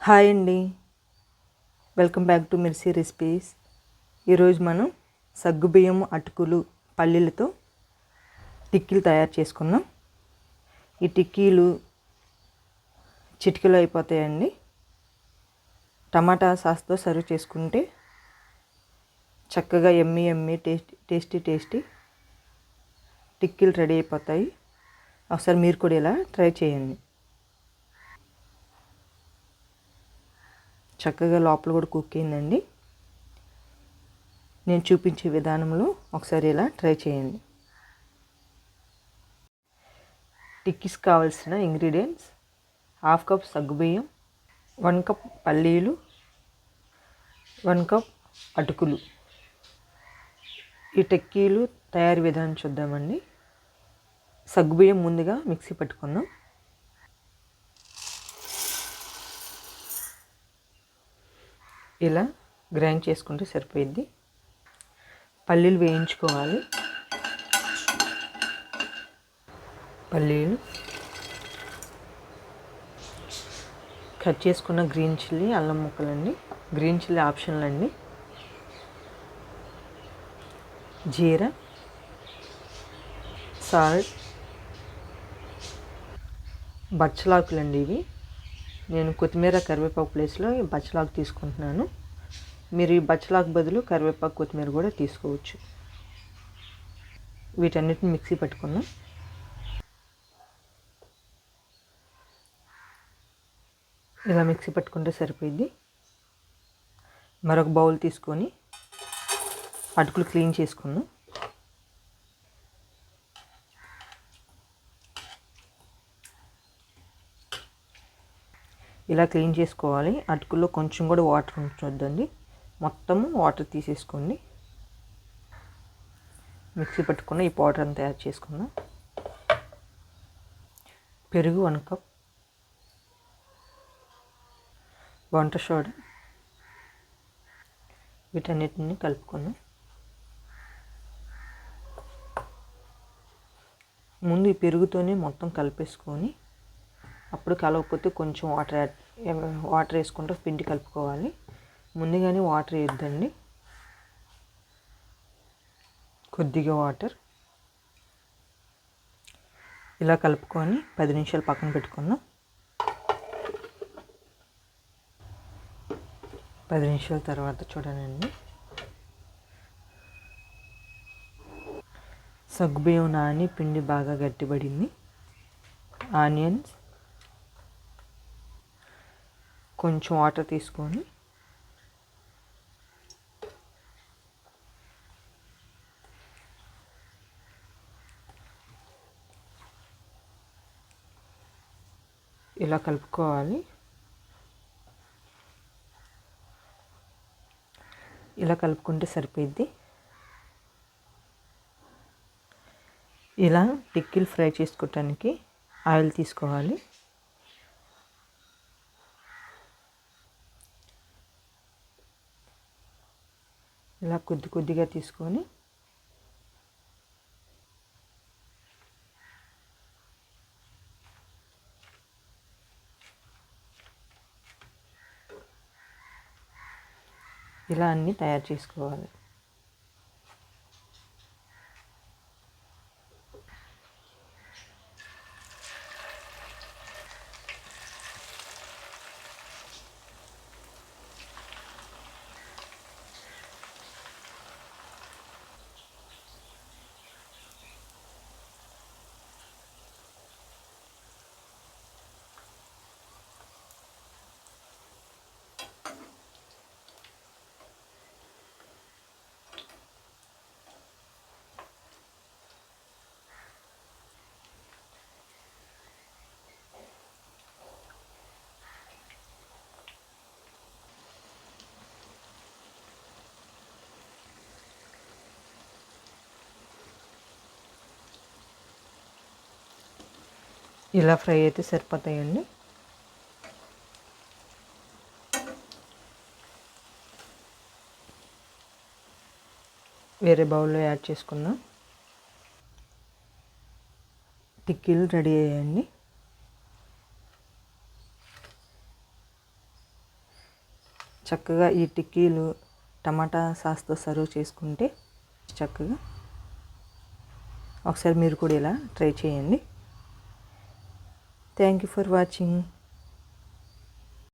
Hi అండి, welcome back to mercy recipes. ఈరోజు మనం సగ్గుబియ్యం అటుకులు పల్లీలతో టిక్కీలు తయారు చేసుకుందాం. ఈ టిక్కీలు చిటికలో అయిపోతాయండి. టమాటా సాస్తో సర్వ్ చేసుకుంటే చక్కగా ఎమ్మీ టేస్టీ టిక్కీలు రెడీ అయిపోతాయి. ఒకసారి మీరు కూడా ఇలా ట్రై చేయండి. చక్కగా లోపల కూడా కుక్ అయిందండి. నేను చూపించే విధానంలో ఒకసారి ఇలా ట్రై చేయండి. టిక్కీస్ కావాల్సిన ఇంగ్రీడియంట్స్: 1/2 కప్ సగ్గుబియ్యం, 1 కప్ పల్లీలు, 1 కప్ అటుకులు. ఈ టిక్కీలు తయారీ విధానం చూద్దామండి. సగ్గుబియ్యం ముందుగా మిక్సీ పట్టుకుందాం. ఇలా గ్రైండ్ చేసుకుంటే సరిపోయిద్ది. పల్లీలు వేయించుకోవాలి. పల్లీలు, కట్ చేసుకున్న గ్రీన్ చిల్లీ, అల్లం ముక్కలండి. గ్రీన్ చిల్లీ ఆప్షనల్ అండి. జీరా, సాల్ట్, బచ్చలాకులండి. ఇవి నేను కొత్తిమీర కరివేపాకు ప్లేస్లో ఈ బచ్చలాకు తీసుకుంటున్నాను. మీరు ఈ బచ్చలాకు బదులు కరివేపాకు కొత్తిమీర కూడా తీసుకోవచ్చు. వీటన్నిటిని మిక్సీ పట్టుకున్నాం. ఇలా మిక్సీ పట్టుకుంటే సరిపోయింది. మరొక బౌల్ తీసుకొని అటుకులు క్లీన్ చేసుకున్నాం. ఇలా క్లీన్ చేసుకోవాలి. అటుకుల్లో కొంచెం కూడా వాటర్ ఉంచొద్దండి, మొత్తము వాటర్ తీసేసుకోండి. మిక్సీ పట్టుకున్న ఈ పౌడర్ అంతా యాడ్ చేసుకుందాం. పెరుగు 1 కప్, వంట సోడా, వీటన్నిటిని కలుపుకుందాం. ముందు ఈ పెరుగుతోనే మొత్తం కలిపేసుకొని అప్పుడు కలవకపోతే కొంచెం వాటర్ వేసుకుంటూ పిండి కలుపుకోవాలి. ముందుగానే వాటర్ వేయొద్దండి, కొద్దిగా వాటర్. ఇలా కలుపుకొని 10 నిమిషాలు పక్కన పెట్టుకుందాం. 10 నిమిషాల తర్వాత చూడండి, సగ్గుబియ్యం నాని పిండి బాగా గట్టిపడింది. ఆనియన్స్, కొంచెం వాటర్ తీసుకొని ఇలా కలుపుకోవాలి. ఇలా కలుపుకుంటే సరిపోద్ది. ఇలా టిక్కీలు ఫ్రై చేసుకోవటానికి ఆయిల్ తీసుకోవాలి. ఇలా కొద్దిగా తీసుకొని ఇలా అన్నీ తయారు చేసుకోవాలి. ఇలా ఫ్రై అయితే సరిపోతాయండి. వేరే బౌల్లో యాడ్ చేసుకుందాం. టిక్కీలు రెడీ అయ్యాయండి. చక్కగా ఈ టిక్కీలు టమాటా సాస్తో సర్వ్ చేసుకుంటే చక్కగా ఒకసారి మీరు కూడా ఇలా ట్రై చేయండి. Thank you for watching.